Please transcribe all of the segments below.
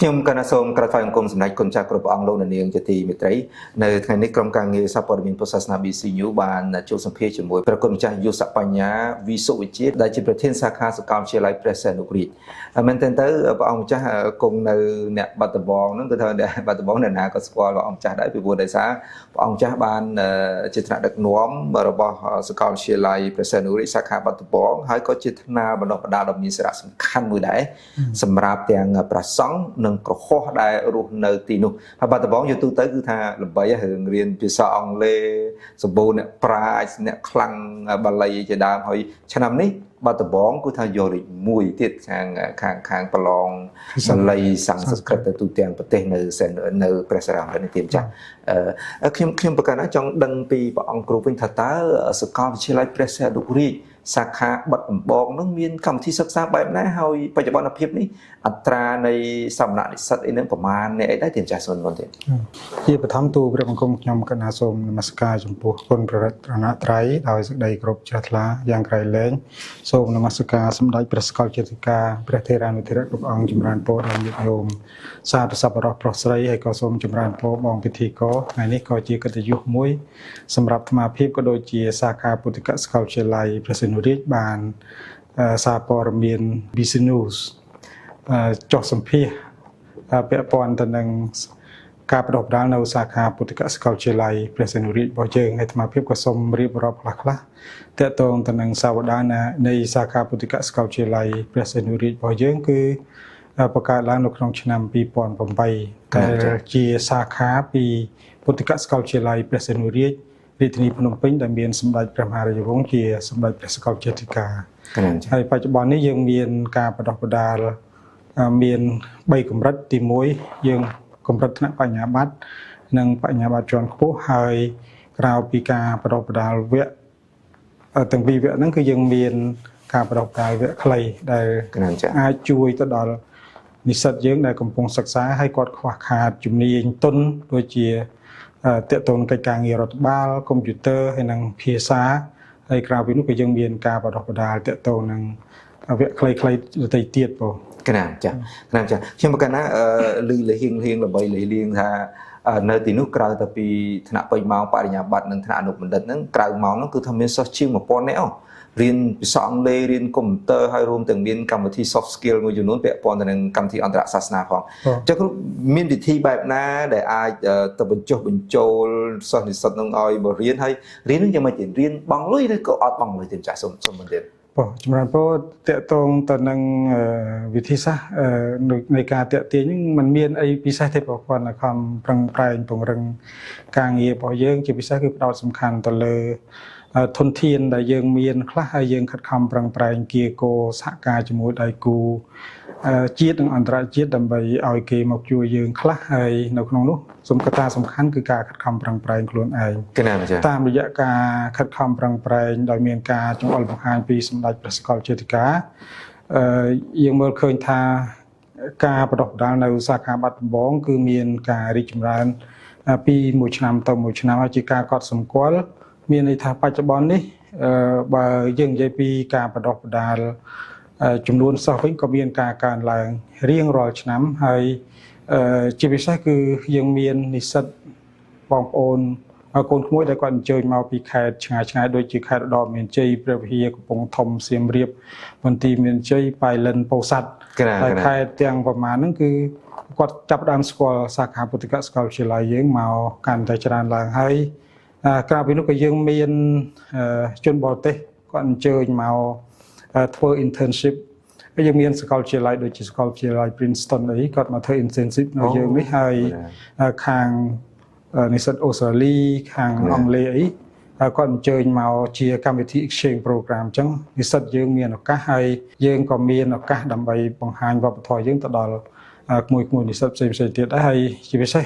ខ្ញុំកណាសូមក្រាបថ្វាយបង្គំសម្ដេចគុណចាស់គ្រប់ព្រះអង្គលោកនាងជាទីមេត្រីនៅថ្ងៃនេះក្រុមការងារសារព័ត៌មានពុទ្ធសាសនា BC News បានជួបសម្ភាសជាមួយព្រះគុណម្ចាស់យុសបញ្ញាវិសុវិជាដែលជាប្រធានសាខាសាកលវិទ្យាល័យព្រះសីហនុរាជមែនទែនទៅព្រះអង្គម្ចាស់គង់នៅអ្នកបាត់ដំបងហ្នឹងគឺថាអ្នកបាត់ដំបងអ្នកណាក៏ស្គាល់ព្រះអង្គម្ចាស់ដែរពីព្រោះដោយសារព្រះអង្គម្ចាស់បានជាថ្នាក់ដឹកនាំរបស់សាកលវិទ្យាល័យព្រះសីហនុរាជសាខាបាត់ដំបងហើយក៏ជាថ្នាលបណ្ដុះបណ្ដាលដ៏មានសារៈសំខាន់មួយដែរសម្រាប់ទាំងព្រះសង្ឃនិងក្រហមដែលរស់នៅទីនោះហើយបាត់ដំបងយកទូទៅគឺថាល្បីរឿងរៀនភាសាអង់គ្លេសសម្បូរអ្នកប្រាជ្ញអ្នកខ្លាំងបាលីជាដើមហើយឆ្នាំនេះបាត់ដំបងគឺថាយកលេខ1ទៀតខាងប្រឡងបាលីសំស្ក្រឹតទៅទូទាំងប្រទេសនៅព្រះសរាមនេះទៀតចាខ្ញុំប្រកាសណាចង់ដឹងពីព្រះអង្គគ្រូវិញថាតើសាកលវិទ្យាល័យព្រះសីហនុរាជសាខាបាត់ដំបងនឹងមានកម្មវិធីសិក្សាបែបណាហើយបច្ចុប្បន្នភាពនេះអត្រានៃសមណនិស្សិតអីនឹងប្រមាណអ្នកអីដែរទៀតចាស់សូមមុនទៀតជាបឋមទូព្រះបង្គំខ្ញុំកណាសូមនមស្ការចំពោះគុណព្រះរតនត្រ័យដោយសេចក្តីគោរពជ្រះថ្លាយ៉ាងក្រៃលែងសូមនមស្ការសម្ដេចព្រះសកលចេតិកាព្រះថេរានុថេរៈគ្រប់អង្គចម្រើនពរដល់ញាតិញោមសាធុសប្បុរសប្រុសស្រីហើយក៏សូមចម្រើនពរបងពិធីករថ្ងៃនេះក៏ជាកិត្តិយសមួយសម្រាប់អាត្មាភាពក៏ដូចជាសាខាពុទ្ធិកសាកលវិទ្យាល័យព្រះសីហនុរាជបានសារព័ត៌មាន BC News ចុះសម្ភាសពាក់ព័ន្ធទៅនឹងការបណ្ដុះបណ្ដាលនៅសាខាពុទ្ធិកសាកលវិទ្យាល័យព្រះសីហនុរាជរបស់យើងហើយអាត្មាភាពក៏សូមរៀបរាប់ខ្លះទាក់ទងទៅនឹងសាវតានៃសាខាពុទ្ធិកសាកលវិទ្យាល័យព្រះសីហនុរាជរបស់យើងគឺបង្កើតឡើងនៅក្នុងឆ្នាំ2008ដែលជាសាខាពីពុទ្ធិកសាកលវិទ្យាល័យព្រះសីហនុរាជរាជធានីភ្នំពេញដែលមានសម្ដេចព្រះមហារាជវង្សជាសម្ដេចព្រះសកលចេតិកាហើយបច្ចុប្បន្ននេះយើងមានការបណ្ដុះបណ្ដាលមាន3កម្រិតទី1យើងកម្រិតថ្នាក់បញ្ញាបត្រនិងបញ្ញាបត្រជាន់ខ្ពស់ហើយក្រៅពីការបណ្ដុះបណ្ដាលវគ្គទាំងពីរវគ្គហ្នឹងគឺយើងមានការបណ្ដុះបណ្ដាលវគ្គខ្លីដែលអាចជួយទៅដល់និស្សិតយើងដែលកំពុងសិក្សាហើយគាត់ខ្វះខាតជំនាញទន់ដូចជាទាក់ទងនឹងកិច្ចការងាររដ្ឋបាលកុំព្យូទ័រហើយនិងភាសាហើយក្រៅពីនោះក៏យើងមានការបណ្ដុះបណ្ដាលទាក់ទងនឹងវគ្គខ្លីៗដទៃទៀតបងកណាចាខ្ញុំប្រកាសណាលឺលហៀងល្បីលហៀងថានៅទីនោះក្រៅតែពីថ្នាក់ពេញម៉ោងបរិញ្ញាបត្រនិងថ្នាក់អនុបណ្ឌិតហ្នឹងក្រៅម៉ោងហ្នឹងគឺថាមានសិស្សជាង 1000 នាក់រៀនភាសាអង់គ្លេសរៀនកុំព្យូទ័រហើយរួមទាំងមានកម្មវិធី soft skill មួយចំនួនពាក់ព័ន្ធទៅនឹងកម្មវិធីអន្តរសាសនាផងអញ្ចឹងមានវិធីបែបណាដែលអាចទៅបញ្ចូលសិស្សនិស្សិតនឹងឲ្យមករៀនហើយរៀននឹងយ៉ាងម៉េចទៀតរៀនបង់លុយឬក៏អត់បង់លុយទេចាស់សូមមិនទៀតបងចម្រើនពរតកតងទៅនឹងវិធីសាស្ត្រនៃការតាក់ទាញហ្នឹងมันមានអីពិសេសទេបងគាត់ខំប្រឹងប្រែងពង្រឹងការងាររបស់យើងជាពិសេសគឺផ្ដោតសំខាន់ទៅលើធនធានដែលយើងមានខ្លះហើយយើងខិតខំប្រឹងប្រែងគៀកោសហការជាមួយដៃគូជាតិនិងអន្តរជាតិដើម្បីឲ្យគេមកជួយយើងខ្លះហើយនៅក្នុងនោះកត្តាសំខាន់គឺការខិតខំប្រឹងប្រែងខ្លួនឯងតាមរយៈការខិតខំប្រឹងប្រែងដោយមានការចង្អុលបង្ហាញពីសម្ដេចព្រះសកលចេតិកាយើងមើលឃើញថាការបណ្ដុះបណ្ដាលនៅសាខាបាត់ដំបងគឺមានការរីកចម្រើនពីមួយឆ្នាំទៅមួយឆ្នាំហើយជាការកត់សម្គាល់មានន័យថាបច្ចុប្បន្ននេះបើយើងនិយាយពីការបណ្ដុះបណ្ដាលចំនួនសិស្សវិញក៏មានការកើនឡើងរៀងរាល់ឆ្នាំហើយជាពិសេសគឺយើងមាននិស្សិតបងប្អូនកូនក្មួយដែលគាត់អញ្ជើញមកពីខេត្តឆ្ងាយដូចជាខេត្តឧត្តរមានជ័យព្រះវិហារកំពង់ធំសៀមរាបមន្ទីរមានជ័យប៉ៃលិនពោធិ៍សាត់ហើយខេត្តទាំងប្រមាណហ្នឹងគឺគាត់ចាប់ផ្ដើមស្គាល់សាខាពុទ្ធិកសាកលវិទ្យាល័យយើងមកកាន់តែច្រើនឡើងហើយក្រៅពីនោះក៏យើងមានជនបរទេសគាត់អញ្ជើញមកធ្វើ internship ហើយយើងមានសាកលវិទ្យាល័យដូចជាសាកលវិទ្យាល័យ Princeton អីគាត់មកធ្វើ internship នៅយើងនេះហើយខាងនិស្សិតអូស្ត្រាលីខាងអង់គ្លេសអីគាត់អញ្ជើញមកជាកម្មវិធី exchange program អញ្ចឹងនិស្សិតយើងមានឱកាសហើយយើងក៏មានឱកាសដើម្បីបង្ហាញវប្បធម៌យើងទៅដល់ក្មួយនិស្សិតផ្សេងទៀតដែរហើយជាពិសេស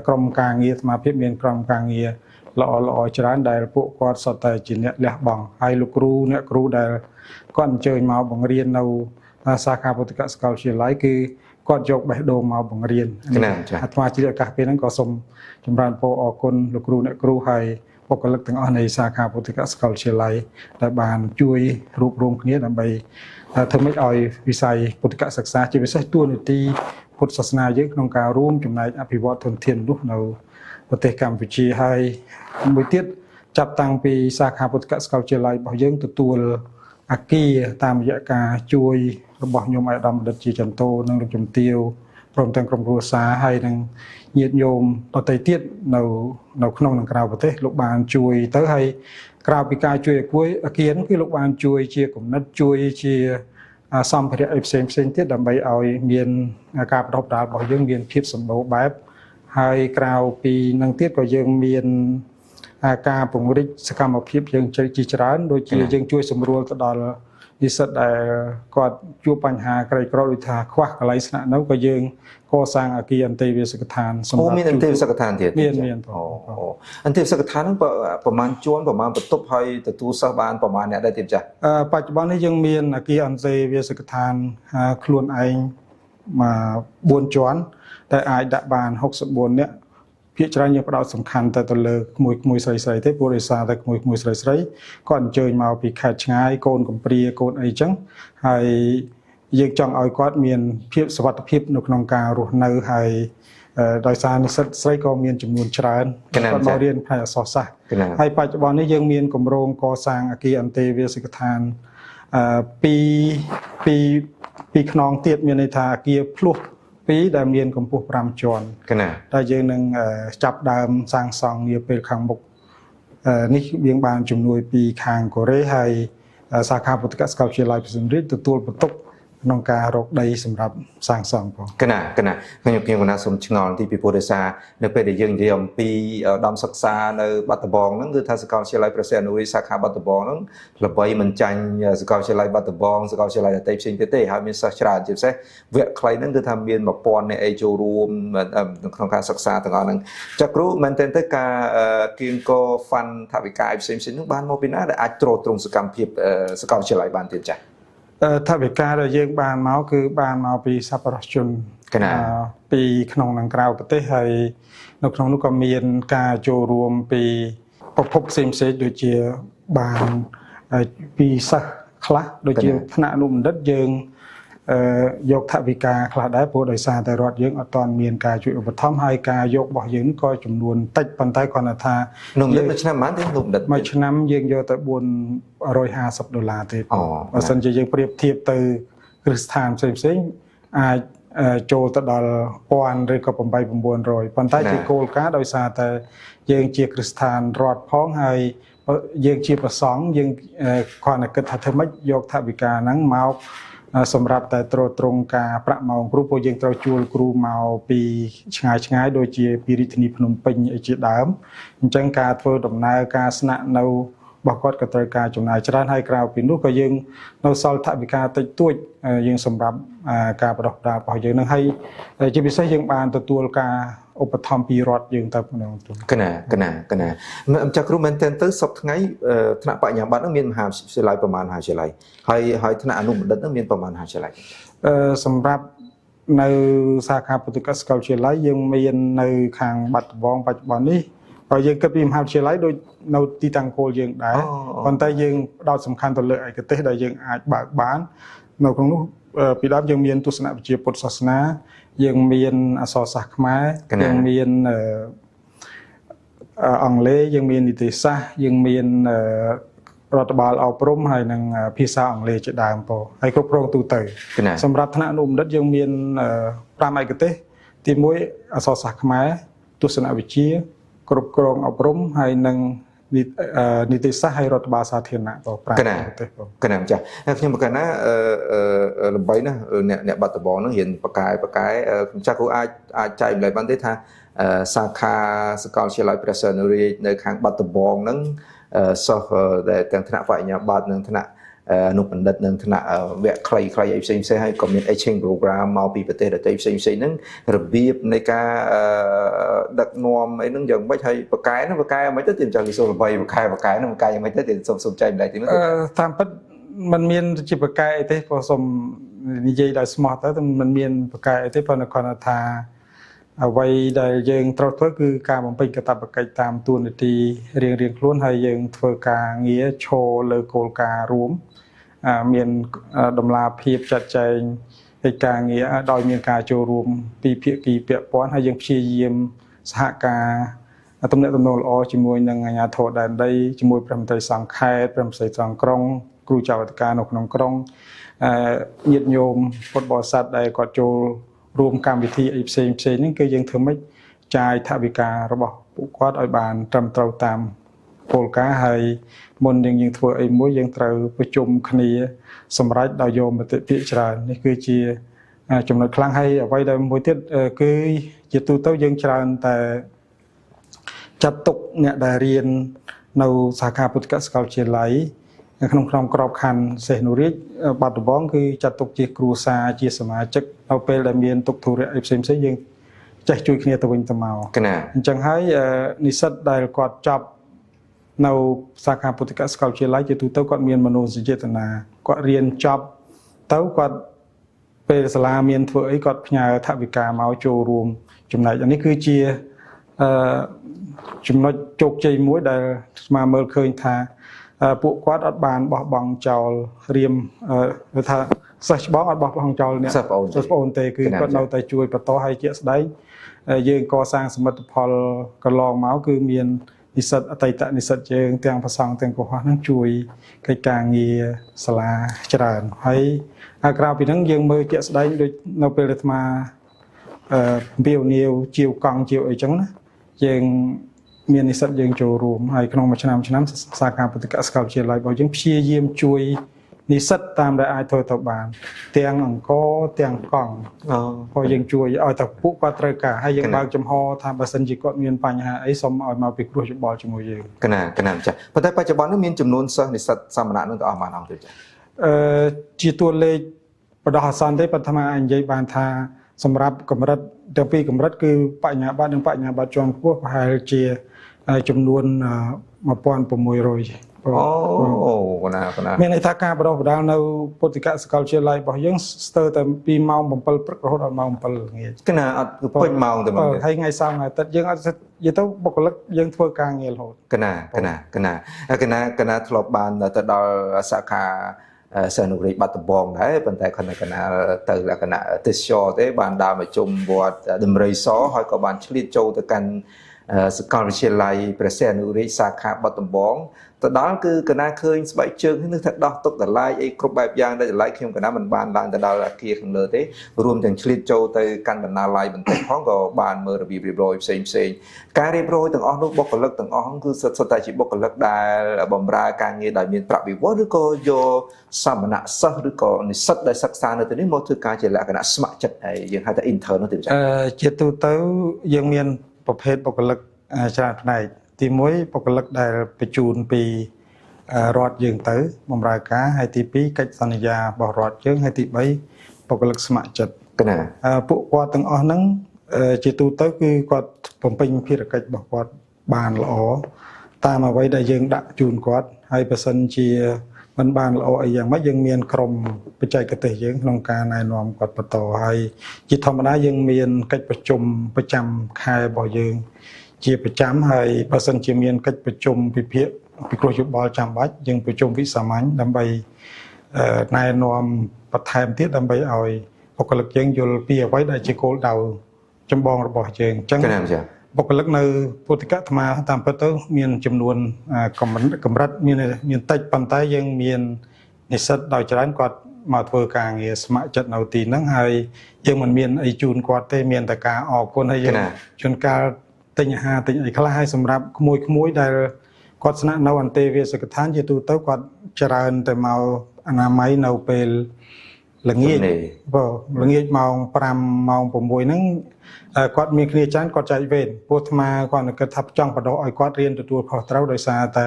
ក្រុមការងារអាត្មាភាពមានក្រុមការងារល្អច្រើនដែលពួកគាត់សុទ្ធតែជាអ្នកលះបង់ហើយលោកគ្រូអ្នកគ្រូដែលគាត់អញ្ជើញមកបង្រៀននៅសាខាពុទ្ធិកសាកលវិទ្យាល័យគឺគាត់យកបេះដូងមកបង្រៀនអាត្មាជាឱកាសពេលហ្នឹងក៏សូមចម្រើនពរអរគុណលោកគ្រូអ្នកគ្រូហើយបុគ្គលិកទាំងអស់នៃសាខាពុទ្ធិកសាកលវិទ្យាល័យដែលបានជួយរួបរวมគ្នាដើម្បីធ្វើម៉េចឲ្យវិស័យពុទ្ធិកសិក្សាជាពិសេសតួនាទី ពុទ្ធសាសនាយើងក្នុងការរួមចំណែកអភិវឌ្ឍធនធានមនុស្សនៅប្រទេសកម្ពុជាហើយមួយទៀតចាប់តាំងពីសាខាពុទ្ធកសិកាវិទ្យាល័យរបស់យើងទទួលអាគារតាមរយៈការជួយរបស់ញោមអាយដាមបណ្ឌិតជាចន្ទោនិងលោកជំទាវព្រមទាំងក្រុមគ្រួសារហើយនឹងញាតិញោមដទៃទៀតនៅក្នុងនិងក្រៅប្រទេសលោកបានជួយទៅហើយក្រៅពីការជួយអាគារគឺលោកបានជួយជាគំនិតជួយជាសម្ភារៈផ្សេងទៀតដើម្បីឲ្យមានការប្រដប់ដាលរបស់យើងមានភាពសម្បូរបែបហើយក្រៅពីនឹងទៀតក៏យើងមានការពង្រីកសកម្មភាពយើងជាច្រើនដូចជាយើងជួយសម្រួលទៅដល់និស្សិតដែលគាត់ជួបបញ្ហាក្រីក្រដូចថាខ្វះកន្លែងស្នាក់នៅក៏យើងកសាងអគារអន្តេវាសិកដ្ឋានសម្រាប់មានអន្តេវាសិកដ្ឋានទៀតមានអន្តេវាសិកដ្ឋានហ្នឹងប្រមាណជួនប្រមាណបន្ទប់ហើយទទួលសិស្សបានប្រមាណអ្នកដែរទៀតចា៎បច្ចុប្បន្ននេះយើងមានអគារអន្តេវាសិកដ្ឋានខ្លួនឯងមក4ជាន់តែអាចដាក់បាន64នាក់ភាគច្រើនយើងផ្ដោតសំខាន់ទៅលើក្មួយស្រីទេព្រោះដោយសារតែក្មួយស្រីគាត់អញ្ជើញមកពីខេត្តឆ្ងាយកូនកំព្រាកូនអីចឹងហើយយើងចង់ឲ្យគាត់មានភាពសុវត្ថិភាពនៅក្នុងការរស់នៅហើយដោយសារនិស្សិតស្រីក៏មានចំនួនច្រើនគាត់មករៀនផ្នែកអក្សរសាស្ត្រហើយបច្ចុប្បន្ននេះយើងមានគម្រោងកសាងអគារអន្តេវាសិកដ្ឋានពីខ្នងទៀតមានន័យថាអគារភ្លោះ2ដែលមានកម្ពស់5ជាន់តែយើងនឹងចាប់ដើមសាងសង់នាពេលខាងមុខនេះយើងបានជំនួយពីខាងកូរ៉េហើយសាខាពុទ្ធកសិកាវិទ្យាល័យផ្សេងទៀតទទួលបន្ទុកក្នុងការរកដីសម្រាប់សាងសង់ផងកណាខ្ញុំកណាសូមឆ្ងល់ទីពីពុទ្ធសានៅពេលដែលយើងនិយាយអំពីដំសិក្សានៅបាត់ដំបងហ្នឹងគឺថាសាកលវិទ្យាល័យព្រះសីហនុសាខាបាត់ដំបងហ្នឹងល្បីមិនចាញ់សាកលវិទ្យាល័យបាត់ដំបងសាកលវិទ្យាល័យដទៃផ្សេងទៀតទេហើយមានសិស្សច្រើនជាពិសេសវគ្គខ្លីហ្នឹងគឺថាមាន1000នាក់ចូលរួមក្នុងការសិក្សាទាំងអស់ហ្នឹងចាគ្រូមែនទែនទៅការគៀងកហ្វាន់ថវិកាផ្សេងហ្នឹងបានមកពីណាដែលអាចទ្រទ្រង់សកម្មភាពសាកលវិទ្យាល័យបានទៀតចាថវិកាដែលយើងបានមកគឺបានមកពីសប្បុរសជនពីក្នុងនិងក្រៅប្រទេសហើយនៅក្នុងនោះក៏មានការចូលរួមពីប្រភពផ្សេងដូចជាបានពីសិស្សខ្លះដូចជាថ្នាក់អនុបណ្ឌិតយើងយកថវិកាខ្លះដែរព្រោះដោយសារតែរដ្ឋយើងអត់ទាន់មានការជួយឧបត្ថម្ភហើយការយករបស់យើងក៏ចំនួនតិចប៉ុន្តែគ្រាន់តែថានោះមួយឆ្នាំប៉ុន្មានទេនោះបណ្ឌិតមួយឆ្នាំយើងយកទៅ$450ទេបើសិនជាយើងប្រៀបធៀបទៅគ្រឹះស្ថានផ្សេងអាចចូលទៅដល់1000ឬក៏800-900ប៉ុន្តែជាគោលការណ៍ដោយសារតែយើងជាគ្រឹះស្ថានរដ្ឋផងហើយយើងជាប្រសង់យើងគ្រាន់តែគិតថាធ្វើម៉េចយកថវិកាហ្នឹងមកសម្រាប់តែទ្រទ្រង់ការប្រាក់ម៉ោងគ្រូព្រោះយើងត្រូវជួលគ្រូមកពីឆ្ងាយដូចជាពីរាជធានីភ្នំពេញអីជាដើមអញ្ចឹងការធ្វើដំណើរការស្នាក់នៅរបស់គាត់ក៏ត្រូវការចំណាយច្រើនហើយក្រៅពីនោះក៏យើងនៅសល់ថវិកាតិចតួចយើងសម្រាប់ការបណ្ដុះបណ្ដាលរបស់យើងនឹងហើយជាពិសេសយើងបានទទួលការឧបត្ថម្ភពីរដ្ឋយើងទៅក្នុងនោះកណាចាគ្រូមែនទែនទៅសប្តាហ៍ថ្ងៃថ្នាក់បញ្ញាបត្រនឹងមានមហាវិទ្យាល័យប្រមាណមហាវិទ្យាល័យហើយថ្នាក់អនុបណ្ឌិតនឹងមានប្រមាណមហាវិទ្យាល័យសម្រាប់នៅសាខាពុទ្ធកសិកាវិទ្យាល័យយើងមាននៅខាងបាត់ដំបងបច្ចុប្បន្ននេះហើយយើងគិតពីមហាវិទ្យាល័យដូចនៅទីតាំងគោលយើងដែរប៉ុន្តែយើងផ្ដោតសំខាន់ទៅលើឯកទេសដែលយើងអាចបើកបាននៅក្នុងនោះពីដើមយើងមានទស្សនវិជ្ជាពុទ្ធសាសនាយើងមានអក្សរសាស្ត្រខ្មែរយើងមានអង់គ្លេសយើងមាននីតិសាស្ត្រយើងមានរដ្ឋបាលអប់រំហើយនិងភាសាអង់គ្លេសជាដើមពោហើយគ្រប់គ្រងទូទៅសម្រាប់ថ្នាក់អនុបណ្ឌិតយើងមាន5ឯកទេសទី1អក្សរសាស្ត្រខ្មែរទស្សនវិជ្ជាគ្រប់គ្រងអប់រំហើយនិងនីតិសាស្ត្រហើយរដ្ឋបាលសាធារណៈបង5ប្រទេសបងកណាចាខ្ញុំបកណាលំបីណាអ្នកបាត់ដំបងហ្នឹងរៀនបកែខ្ញុំចាស់គ្រូអាចចែកម្លែកបានទេថាសាខាសាកលវិទ្យាល័យព្រះសីហនុរាជនៅខាងបាត់ដំបងហ្នឹងសិស្សដែលទាំងថ្នាក់បញ្ញាបត្រនិងថ្នាក់អនុបណ្ឌិតនិងថ្នាក់វគ្គខ្លីអីផ្សេងហើយក៏មាន exchange program មកពីប្រទេសដទៃផ្សេងហ្នឹងរបៀបនៃការដឹកនាំអីហ្នឹងយ៉ាងម៉េចហើយបកែហ្នឹងបកែមិនទៅទៀតចង់និយាយល្បីបកែហ្នឹងបកែយ៉ាងម៉េចទៅទៀតសុំចែកម្លែកទីនោះតាមពិតมันមានជាបកែអីទេក៏សុំនិយាយដោយស្មោះទៅมันមានបកែអីទេប៉ុន្តែគាត់ថាអ្វីដែលយើងត្រូវធ្វើគឺការបំពេញកាតព្វកិច្ចតាមទួនាទីរៀងខ្លួនហើយយើងធ្វើការងារឈរលើគោលការណ៍រួមមានដំណាភាពចាត់ចែង កិច្ចការងារដោយមានការចូលរួមពីភាគីពាក់ព័ន្ធហើយយើងព្យាយាមសហការទំនាក់ទំនងល្អជាមួយនឹងអាជ្ញាធរដែនដីជាមួយប្រមន្ត្រីសង្ខេត្តប្រមន្ត្រីសង្ក្រុងគ្រូចៅអធិការនៅក្នុងក្រុងញាតិញោមពុទ្ធបរិស័ទដែលគាត់ចូលរួមកម្មវិធីអីផ្សេងហ្នឹងគឺយើងធ្វើម៉េចចាយថវិការបស់ពួកគាត់ឲ្យបានត្រឹមត្រូវតាមគោលការណ៍ហើយមុនយើងធ្វើអីមួយយើងត្រូវប្រជុំគ្នាសម្រាប់ដោយយកមតិភាគច្រើននេះគឺជាចំណុចខ្លាំងហើយអ្វីដែលមួយទៀតគឺជាទូទៅយើងច្រើនតែចាត់ទុកអ្នកដែលរៀននៅសាខាពុទ្ធិកសាកលវិទ្យាល័យក្នុងក្របខ័ណ្ឌសេះនុរាជបាត់ដំបងគឺចាត់ទុកជាគ្រួសារជាសមាជិកនៅពេលដែលមានទុក្ខធុរៈអីផ្សេងយើងចេះជួយគ្នាទៅវិញទៅមកអញ្ចឹងហើយនិស្សិតដែលគាត់ចប់នៅសាខាពុទ្ធិកសាកលវិទ្យាល័យជាទូទៅគាត់មានមនោសញ្ចេតនាគាត់រៀនចប់ទៅគាត់ពេលសាលាមានធ្វើអីគាត់ផ្ញើថវិកាមកចូលរួមចំណែកនេះគឺជាចំណុចជោគជ័យមួយដែលស្មាមើលឃើញថាពួកគាត់អត់បានបោះបង់ចោលរៀមថាសិស្សច្បងអត់បោះបង់ចោលអ្នកសិស្សប្អូនទេគឺគាត់នៅតែជួយបន្តឲ្យជាក់ស្ដែងយើងកសាងសមិទ្ធផលកន្លងមកគឺមាននិស្សិតអតីតនិស្សិតយើងទាំងប្រសង់ទាំងកុហកហ្នឹងជួយកិច្ចការងារសាលាច្រើនហើយក្រៅពីហ្នឹងយើងមើលជាក់ស្ដែងដូចនៅពេលអាត្មាវាវនាវជាវកង់ជាវអីចឹងណាយើងមាននិស្សិតយើងចូលរួមហើយក្នុងមួយឆ្នាំសាខាពុទ្ធិកសាកលវិទ្យាល័យរបស់យើងព្យាយាមជួយនិស្សិតតាមដែលអាចធ្វើទៅបានទាំងអង្គទាំងកង់ព្រោះយើងជួយឲ្យតែពួកគាត់ត្រូវការហើយយើងបើកចំហថាបើសិនជាគាត់មានបញ្ហាអីសូមឲ្យមកពិគ្រោះយោបល់ជាមួយយើងកណាចាប៉ុន្តែបច្ចុប្បន្ននេះមានចំនួនសិស្សនិស្សិតសាមណៈនឹងទៅអស់ប៉ុន្មានអង្គទៅចាជាតួលេខបដោះអាសន្នទេប៉ុន្តែអាចនិយាយបានថាសម្រាប់កម្រិតទាំងពីរកម្រិតគឺបញ្ញាបត្រនិងបញ្ញាបត្រជាន់ខ្ពស់ប្រហែលជាចំនួន1600អូណាមានន័យថាការបដោះបដាលនៅពុទ្ធិកសាកលវិទ្យាល័យរបស់យើងស្ទើរតែពីម៉ោង7ព្រឹករហូតដល់ម៉ោង7ល្ងាចកណាអត់គឺពេញម៉ោងតែមកហើយថ្ងៃសៅរ៍ថ្ងៃអាទិត្យយើងអត់និយាយទៅបុគ្គលិកយើងធ្វើការងាររហូតកណាធ្លាប់បានទៅដល់សាខាសេនុរាជបាត់ដំបងដែរប៉ុន្តែខណៈកណាទៅលក្ខណៈទេសចរទេបានដើរមកជុំវត្តដំរីសហើយក៏បានឆ្លៀតចូលទៅកាន់សាកលវិទ្យាល័យព្រះសីហនុរាជសាខាបាត់ដំបងទៅដល់គឺកណាឃើញស្បែកជើងនេះថាដោះទុកតម្លៃអីគ្រប់បែបយ៉ាងដែលតម្លៃខ្ញុំកណាមិនបានឡើងទៅដល់អគារខាងលើទេរួមទាំងឆ្លៀតចូលទៅកាន់បណ្ណាល័យបន្តិចផងក៏បានមើលរបៀបរៀបរយផ្សេងការរៀបរយទាំងអស់នោះបុគ្គលិកទាំងអស់គឺសុទ្ធតែជាបុគ្គលិកដែលបម្រើការងារដោយមានប្រាក់បៀវត្សឬក៏យកសមណៈសិស្សឬក៏និស្សិតដែលសិក្សានៅទីនេះមកធ្វើការជាលក្ខណៈស្ម័គ្រចិត្តហើយយើងហៅថា intern នោះទេចា៎ជាទូទៅយើងមានប្រភេទបុគ្គលិកច្រើនផ្នែកទី1បុគ្គលិកដែលបញ្ជូនពីរដ្ឋយើងទៅបម្រើការហើយទី2កិច្ចសន្យារបស់រដ្ឋយើងហើយទី3បុគ្គលិកស្ម័គ្រចិត្តណាពួកគាត់ទាំងអស់ហ្នឹងជាទូទៅគឺគាត់បំពេញភារកិច្ចរបស់គាត់បានល្អតាមអ្វីដែលយើងដាក់ជូនគាត់ហើយបើសិនជាមិនបានល្អអីយ៉ាងម៉េចយើងមានក្រុមបច្ចេកទេសយើងក្នុងការណែនាំគាត់បន្តហើយជាធម្មតាយើងមានកិច្ចប្រជុំប្រចាំខែរបស់យើងជាប្រចាំហើយបើសិនជាមានកិច្ចប្រជុំពិគ្រោះយោបល់ចាំបាច់យើងប្រជុំវិសាមញ្ញដើម្បីណែនាំបន្ថែមទៀតដើម្បីឲ្យបុគ្គលិកយើងយល់ពីអ្វីដែលជាគោលដៅចម្បងរបស់យើងអញ្ចឹងបុគ្គលិកនៅពុទ្ធិកអាត្មាតាមពិតទៅមានចំនួនកម្រិតមានតិចប៉ុន្តែយើងមាននិស្សិតដោយច្រើនគាត់មកធ្វើការងារស្ម័គ្រចិត្តនៅទីហ្នឹងហើយយើងមិនមានអីជូនគាត់ទេមានតែការអរគុណហើយយើងជួនកាលទិញអាហារទិញអីខ្លះហើយសម្រាប់ក្មួយដែលគាត់ស្នាក់នៅអន្តេវាសិកដ្ឋានជាទូទៅគាត់ច្រើនតែមកអនាម័យនៅពេលល្ងាចល្ងាចម៉ោង5ម៉ោង6ហ្នឹងគាត់មានគ្នាច្រើនគាត់ចែកវេនពួកអាត្មាគាត់គិតថាចង់បដោះឲ្យគាត់រៀនទទួលខុសត្រូវដោយសារតែ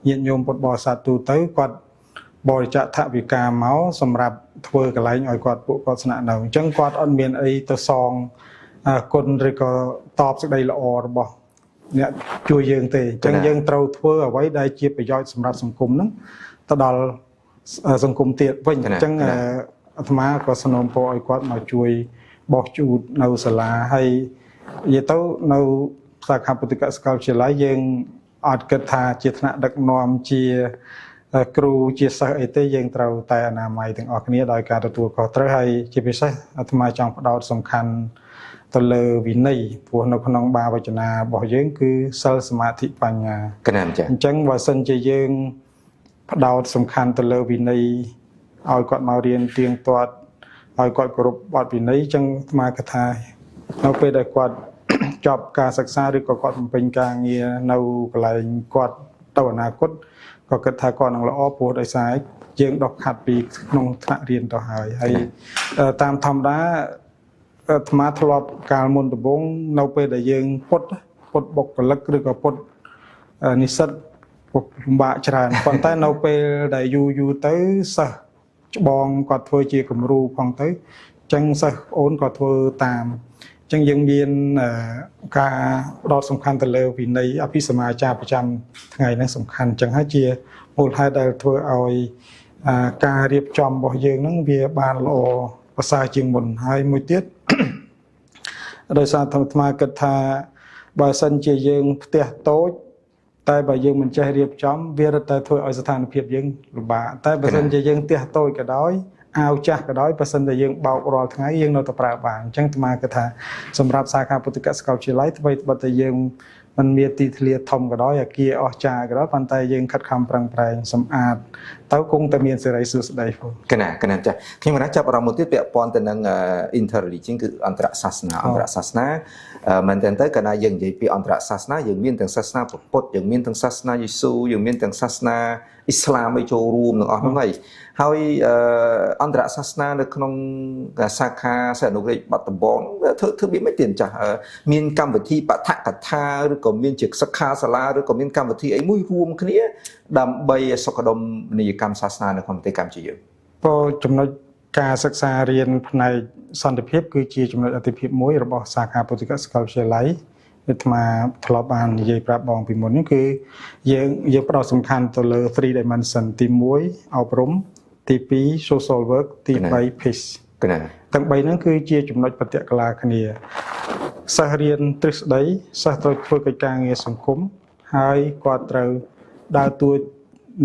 ញាតិញោមពុទ្ធបរិស័ទទូទៅគាត់បរិច្ចាគថវិកាមកសម្រាប់ធ្វើកន្លែងឲ្យគាត់ពួកគាត់ស្នាក់នៅអញ្ចឹងគាត់អត់មានអីទៅសងគុណឬក៏តបសេចក្តីល្អរបស់អ្នកជួយយើងទេអញ្ចឹងយើងត្រូវធ្វើអ្វីដែលជាប្រយោជន៍សម្រាប់សង្គមហ្នឹងទៅដល់សង្គមទៀតវិញអញ្ចឹងអាត្មាក៏សនំពរឲ្យគាត់មកជួយបោះជូតនៅសាលាហើយនិយាយទៅនៅសាខាពុទ្ធិកសាកលវិទ្យាល័យយើងអត់គិតថាជាថ្នាក់ដឹកនាំជា គ្រូជាសិស្សអីទេយើងត្រូវតែអនាម័យទាំងអស់គ្នាដោយការទទួលខុសត្រូវហើយជាពិសេសអាត្មាចង់ផ្ដោតសំខាន់ទៅលើវិន័យព្រោះនៅក្នុងបាវចនារបស់យើងគឺសិលសមាធិបញ្ញា កណាម្ចាស់ អញ្ចឹងបើសិនជាយើងផ្ដោតសំខាន់ទៅលើវិន័យឲ្យគាត់មករៀនទៀងទាត់ឲ្យគាត់គោរពបទវិន័យអញ្ចឹងអាត្មាគិតថានៅពេលដែលគាត់ ចប់ការសិក្សាឬក៏គាត់បំពេញការងារនៅកន្លែងគាត់ទៅអនាគតក៏គិតថាគាត់នឹងល្អព្រោះដោយសារយើងដកខាត់ពីក្នុងថ្នាក់រៀនទៅហើយតាមធម្មតាអាត្មាធ្លាប់កាលមុនដំបូងនៅពេលដែលយើងពុតបុគ្គលិកឬក៏ពុតនិស្សិតពិបាកច្រើនប៉ុន្តែនៅពេលដែលយូរទៅសិស្សច្បងគាត់ធ្វើជាគំរូផងទៅអញ្ចឹងសិស្សអូនក៏ធ្វើតាមអញ្ចឹងយើងមានការផ្ដោតសំខាន់ទៅលើវិន័យអភិសមាចារប្រចាំថ្ងៃហ្នឹងសំខាន់អញ្ចឹងហើយជាមូលហេតុដែលធ្វើឲ្យការរៀបចំរបស់យើងហ្នឹងវាបានល្អប្រសើរជាងមុនហើយមួយទៀត ដោយសារអាត្មាគិតថាបើសិនជាយើងផ្ទះតូចតែបើយើងមិនចេះរៀបចំវារត់តែធ្វើឲ្យស្ថានភាពយើងលំបាកតែបើសិនជាយើងផ្ទះតូចក៏ដោយអាវចាស់ក៏ដោយបើសិនតែយើងបោករាល់ថ្ងៃយើងនៅតែប្រើបានអញ្ចឹងអាត្មាគិតថាសម្រាប់សាខាពុទ្ធិកសាកលវិទ្យាល័យថ្មីត្បិតតែយើងមិនមានទីធ្លាធំក៏ដោយអាគារអស្ចារ្យក៏ដោយប៉ុន្តែយើងខិតខំប្រឹងប្រែងសម្អាតទៅគង់តែមានសេរីសួស្តីផង កណាចាស់ខ្ញុំណាចាប់អារម្មណ៍មួយទៀតពាក់ព័ន្ធទៅនឹង interreligion គឺអន្តរសាសនាមែនតើទៅកាលណាយើងនិយាយពីអន្តរសាសនាយើងមានទាំងសាសនាពុទ្ធយើងមានទាំងសាសនាយេស៊ូយើងមានទាំងសាសនាអ៊ីស្លាមឲ្យចូលរួមទាំងអស់ហ្នឹងហើយអន្តរសាសនានៅក្នុងសាខាសិស្សអនុរាជបាត់ដំបងធ្វើវាមិនទៀតចាស់មានកម្មវិធីបឋកថាឬក៏មានជាសិក្ខាសាលាឬក៏មានកម្មវិធីអីមួយរួមគ្នាដើម្បីសុខដុមនីយកម្មសាសនានៅក្នុងប្រទេសកម្ពុជាយើង ព្រោះចំណុចការសិក្សារៀនផ្នែកសន្តិភាពគឺជាចំណុចអាទិភាពមួយរបស់សាខាពុទ្ធិកសាកលវិទ្យាល័យអាត្មាធ្លាប់បាននិយាយប្រាប់បងពីមុននេះគឺយើងផ្ដោតសំខាន់ទៅលើ 3 dimension ទី1អប់រំទី2 social work ទី3 peace កណា ទាំង3ហ្នឹងគឺជាចំណុចបតិកលាគ្នាសិស្សរៀនទ្រឹស្ដីសិស្សត្រូវធ្វើកិច្ចការងារសង្គមហើយគាត់ត្រូវដើរតួ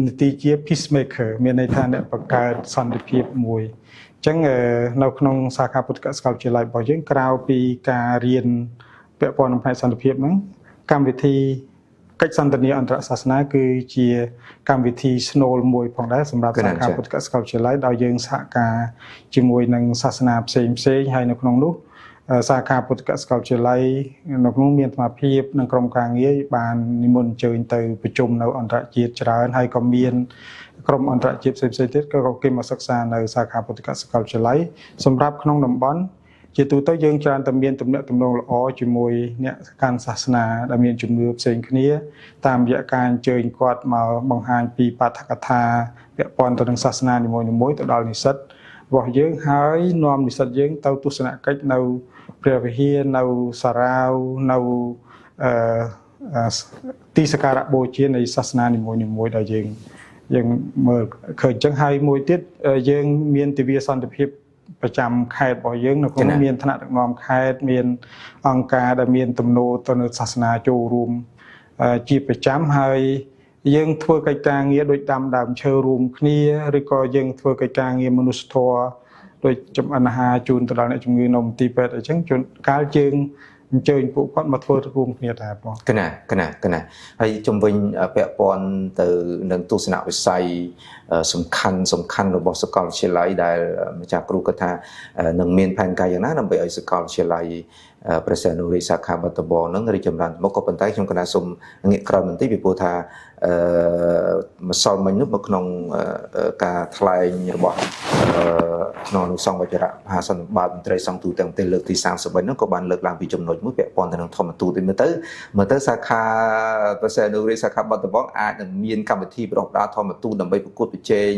នាទីជា peacemaker មានន័យថាអ្នកបង្កើតសន្តិភាពមួយអញ្ចឹងនៅក្នុងសាខាពុទ្ធិកសាកលវិទ្យាល័យរបស់យើងក្រៅពីការរៀនពាក់ព័ន្ធនឹងផ្នែកសន្តិភាពហ្នឹងកម្មវិធីកិច្ចសន្ទនាអន្តរសាសនាគឺជាកម្មវិធីស្នូលមួយផងដែរសម្រាប់សាខាពុទ្ធិកសាកលវិទ្យាល័យដោយយើងសហការជាមួយនឹងសាសនាផ្សេងហើយនៅក្នុងនោះសាខាពុទ្ធិកសាកលវិទ្យាល័យនៅក្នុងមានសមាភិបនិងក្រុមការងារបាននិមន្តអញ្ជើញទៅប្រជុំនៅអន្តរជាតិច្រើនហើយក៏មានក្រុមអន្តរជាតិផ្សេងទៀតក៏គេមកសិក្សានៅសាខាពុទ្ធិកសាកលវិទ្យាល័យសម្រាប់ក្នុងតំបន់ជាទូទៅយើងច្រើនតែមានទំនាក់ទំនងល្អជាមួយអ្នកកាន់សាសនាដែលមានជំនឿផ្សេងគ្នាតាមរយៈការអញ្ជើញគាត់មកបង្ហាញពីបទកថាពាក់ព័ន្ធទៅនឹងសាសនានីមួយៗទៅដល់និស្សិតរបស់យើងហើយនាំនិស្សិតយើងទៅទស្សនកិច្ចនៅព្រះវិហារនៅសារាវនៅទីសក្ការៈបូជានៃសាសនានីមួយៗដែលយើងមើលឃើញអញ្ចឹងហើយមួយទៀតយើងមានទិវាសន្តិភាពប្រចាំខេត្តរបស់យើងនៅក្នុងមានថ្នាក់ដឹកនាំខេត្តមានអង្គការដែលមានទំនោរទៅនឹងសាសនាចូលរួមជាប្រចាំហើយយើងធ្វើកិច្ចការងារដូចដាំដើមឈើរួមគ្នាឬក៏យើងធ្វើកិច្ចការងារមនុស្សធម៌ដូចចម្អិនអាហារជូនទៅដល់អ្នកជំងឺនៅមន្ទីរពេទ្យអញ្ចឹងជួនកាលយើងអញ្ជើញពួកគាត់មកធ្វើរួមគ្នាដែរបងកណាហើយជំវិញពាក់ព័ន្ធទៅនឹងទស្សនវិស័យសំខាន់របស់សាកលវិទ្យាល័យដែលម្ចាស់គ្រូគាត់ថានឹងមានផែនការយ៉ាងណាដើម្បីឲ្យសាកលវិទ្យាល័យព្រះសីហនុរាជសាខាបាត់ដំបងនឹងរីកចម្រើនមកក៏ប៉ុន្តែខ្ញុំគណៈសូមងាកក្រោយបន្តិចពីព្រោះថាម្សិលមិញនោះនៅក្នុងការថ្លែងរបស់ក្នុងអនុសង្ឃវជ្រៈមហាសន្និបាតមន្ត្រីសង្ឃទូទាំងប្រទេសលើកទី33នោះក៏បានលើកឡើងពីចំណុចមួយពាក់ព័ន្ធទៅនឹងធម្មទូតមើលទៅសាខាព្រះសីហនុរាជសាខាបាត់ដំបងអាចនឹងមានកម្មវិធីប្រកបដោយធម្មទូតដើម្បីប្រកួតប្រជែង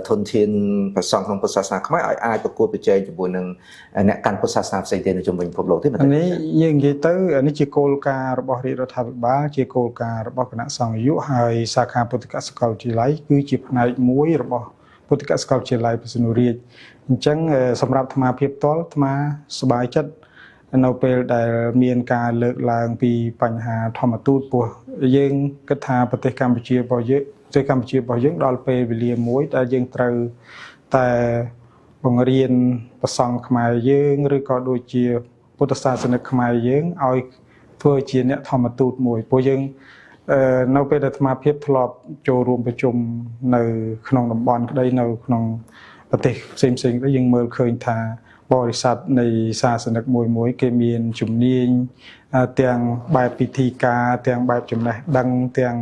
ធនធានព្រះសង្ឃក្នុងពុទ្ធសាសនាខ្មែរឲ្យអាចប្រកួតប្រជែងជាមួយនឹងអ្នកកាន់ពុទ្ធសាសនាផ្សេងទៀតនៅជុំវិញពិភពលោកទេនេះយើងនិយាយទៅនេះជាគោលការណ៍របស់រាជរដ្ឋាភិបាលជាគោលការណ៍របស់គណៈសង្ឃនាយកហើយសាខាពុទ្ធិកសាកលវិទ្យាល័យគឺជាផ្នែកមួយរបស់ពុទ្ធិកសាកលវិទ្យាល័យព្រះសីហនុរាជអញ្ចឹងសម្រាប់អាត្មាភាពផ្ទាល់អាត្មាសប្បាយចិត្តនៅពេលដែលមានការលើកឡើងពីបញ្ហាធម្មទូតពោះយើងគិតថាប្រទេសកម្ពុជារបស់ ប្រទេសកម្ពុជារបស់យើងដល់ពេលវេលាមួយដែលយើងត្រូវតែបង្រៀនប្រសង់ខ្មែរយើងឬក៏ដូចជាពុទ្ធសាសនិកខ្មែរយើងឲ្យធ្វើជាអ្នកធម្មទូតមួយព្រោះយើងនៅពេលដែលអាត្មាភាពធ្លាប់ចូលរួមប្រជុំនៅក្នុងតំបន់ក្តីនៅក្នុងប្រទេសផ្សេងៗក្តីយើងមើលឃើញថាបរិស័ទនៃសាសនិកមួយគេមានជំនាញទាំងបែបពិធីការទាំងបែបចំណេះដឹងទាំង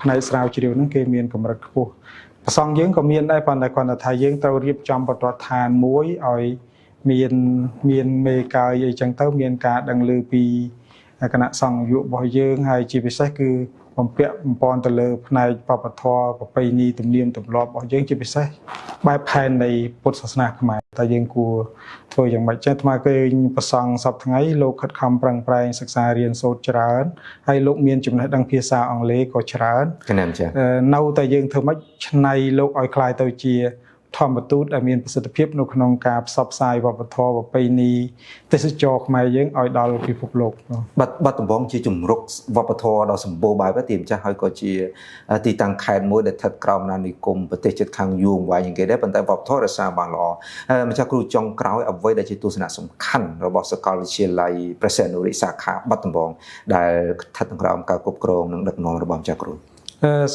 ផ្នែកស្រាវជ្រាវហ្នឹងគេមានកម្រិតខ្ពស់ប្រសង់យើងក៏មានដែរប៉ុន្តែគាត់ថាយើងត្រូវរៀបចំបទដ្ឋានមួយឲ្យមានមេកាយអីចឹងទៅមានការដឹងឮពីគណៈសង្ឃយុរបស់យើងហើយជាពិសេសគឺបំពាក់បំពន់ទៅលើផ្នែកបព្វធម៌ប្រពៃណីទំនៀមទម្លាប់របស់យើងជាពិសេសបែបផែននៃពុទ្ធសាសនាខ្មែរតែយើងគួរធ្វើយ៉ាងម៉េចចឹងអាត្មាឃើញប្រសង់សប្តាហ៍ថ្ងៃលោកខិតខំប្រឹងប្រែងសិក្សារៀនសូត្រច្រើនហើយលោកមានចំណេះដឹងភាសាអង់គ្លេសក៏ច្រើននៅតែយើងធ្វើម៉េចឆ្នៃលោកឲ្យคล้ายទៅជាធម្មទូតដែលមានប្រសិទ្ធភាពនៅក្នុងការផ្សព្វផ្សាយវប្បធម៌ប្រពៃណីទេសចរខ្មែរយើងឲ្យដល់ពិភពលោកបាត់ដំបងជាជំរុកវប្បធម៌ដ៏សម្បូរបែបទីម្ចាស់ហើយក៏ជាទីតាំងខេត្តមួយដែលស្ថិតក្រោមអាណានិគមប្រទេសជិតខាងយួនវាយយ៉ាងគេដែរប៉ុន្តែវប្បធម៌រក្សាបានល្អម្ចាស់គ្រូចុងក្រោយអ្វីដែលជាទស្សនៈសំខាន់របស់សាកលវិទ្យាល័យព្រះសីហនុរាជសាខាបាត់ដំបងដែលស្ថិតក្រោមការគ្រប់គ្រងនិងដឹកនាំរបស់ម្ចាស់គ្រូ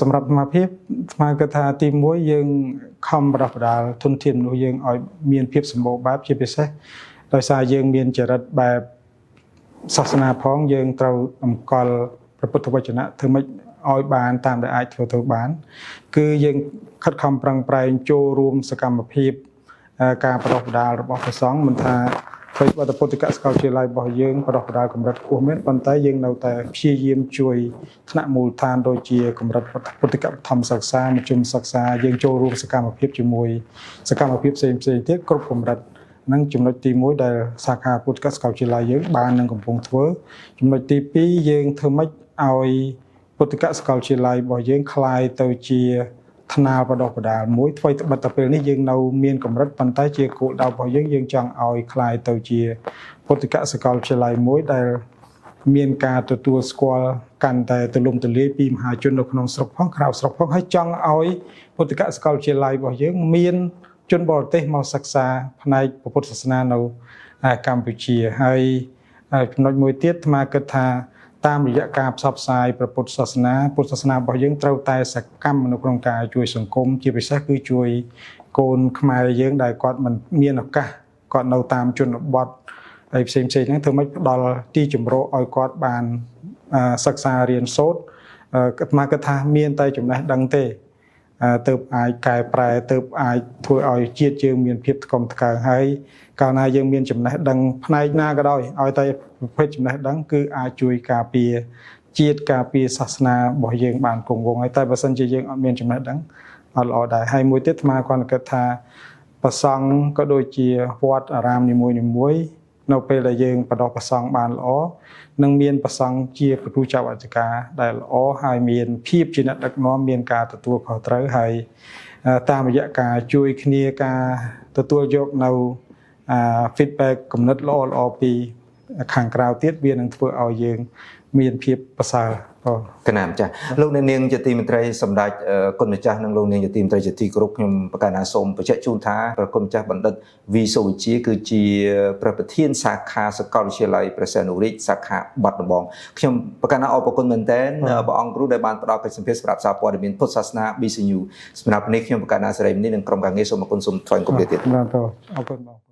សម្រាប់អាត្មាភាពអាត្មាគិតថាទី1យើងខំបដោះបដាលធនធានមនុស្សយើងឲ្យមានភាពសម្បូរបែបជាពិសេសដោយសារយើងមានចរិតបែបសាសនាផងយើងត្រូវតម្កល់ព្រះពុទ្ធវចនៈធ្វើម៉េចឲ្យបានតាមដែលអាចធ្វើទៅបានគឺយើងខិតខំប្រឹងប្រែងចូលរួមសកម្មភាពការបដោះបដាលរបស់ព្រះសង្ឃមិនថាធ្វើវត្តពុទ្ធិកសាកលវិទ្យាល័យរបស់យើងបដោះបដាលកម្រិតខ្ពស់មែនប៉ុន្តែយើងនៅតែព្យាយាមជួយថ្នាក់មូលដ្ឋានដូចជាកម្រិតពុទ្ធិកបឋមសិក្សាមជ្ឈិមសិក្សាយើងចូលរួមសកម្មភាពជាមួយសកម្មភាពផ្សេងទៀតគ្រប់កម្រិតនឹងចំណុចទី1ដែលសាខាពុទ្ធិកសាកលវិទ្យាល័យយើងបាននឹងកំពុងធ្វើចំណុចទី2យើងធ្វើម៉េចឲ្យពុទ្ធិកសាកលវិទ្យាល័យរបស់យើងคล้ายទៅជាថ្នាលបដោះបដាលមួយធ្វើបទពេលនេះយើងនៅមានកម្រិតប៉ុន្តែជាគោលដៅរបស់យើងចង់ឲ្យคล้ายទៅជាពុទ្ធិកសាកលវិទ្យាល័យមួយដែលមានការទទួលស្គាល់កាន់តែទូលំទូលាយពីមហាជននៅក្នុងស្រុកផងក្រៅស្រុកផងហើយចង់ឲ្យពុទ្ធិកសាកលវិទ្យាល័យរបស់យើងមានជនបរទេសមកសិក្សាផ្នែកពុទ្ធសាសនានៅកម្ពុជាហើយចំណុចមួយទៀតអាត្មាគិតថាតាមរយៈការផ្សព្វផ្សាយព្រះពុទ្ធសាសនារបស់យើងត្រូវតែសកម្មនៅក្នុងការជួយសង្គមជាពិសេសគឺជួយកូនខ្មែរយើងដែលគាត់មិនមានឱកាសគាត់នៅតាមជនបទហើយផ្សេងហ្នឹងធ្វើម៉េចផ្ដល់ទីជម្រកឲ្យគាត់បានសិក្សារៀនសូត្រអាត្មាគិតថាមានតែចំណេះដឹងទេទើបអាចកែប្រែទើបអាចធ្វើឲ្យជាតិយើងមានភាពថ្កុំថ្កើងហើយកាលណាយើងមានចំណេះដឹងផ្នែកណាក៏ដោយឲ្យតែប្រភេទចំណេះដឹងគឺអាចជួយការពារជាតិការពារសាសនារបស់យើងបានគង់វង្សហើយតែបើសិនជាយើងអត់មានចំណេះដឹងអត់ល្អដែរហើយមួយទៀតអាត្មាគាត់គិតថាប្រសង់ក៏ដូចជាវត្តអារាមនីមួយៗនៅពេលដែលយើងបដោះប្រសង់បានល្អនឹងមានប្រសង់ជាគ្រូចៅអធិការដែលល្អហើយមានភាពជាអ្នកដឹកនាំមានការទទួលខុសត្រូវហើយតាមរយៈការជួយគ្នាការទទួលយកនៅ feedback គំនិតល្អពីខាងក្រៅទៀតវានឹងធ្វើឲ្យយើងមានភាពប្រសើរកណាម្ចាស់លោកអ្នកនាងជាទីមេត្រីសម្ដេចគុណម្ចាស់និងលោកនាងជាទីមេត្រីជាទីគោរពខ្ញុំប្រកាសណាសូមបញ្ជាក់ជូនថាព្រះគុណម្ចាស់បណ្ឌិតវីសុវិជាគឺជាប្រធានសាខាសាកលវិទ្យាល័យព្រះសីហនុរាជសាខាបាត់ដំបងខ្ញុំប្រកាសណាអរគុណមែនទែនព្រះអង្គគ្រូដែលបានផ្ដល់កិច្ចសម្ភារសម្រាប់សារព័ត៌មានពុទ្ធសាសនា BCU សម្រាប់នេះខ្ញុំប្រកាសណាសេរីមនីនិងក្រុមការងារសូមអរគុណសូមថ្លែងគោរពលាទៀតអរគុណ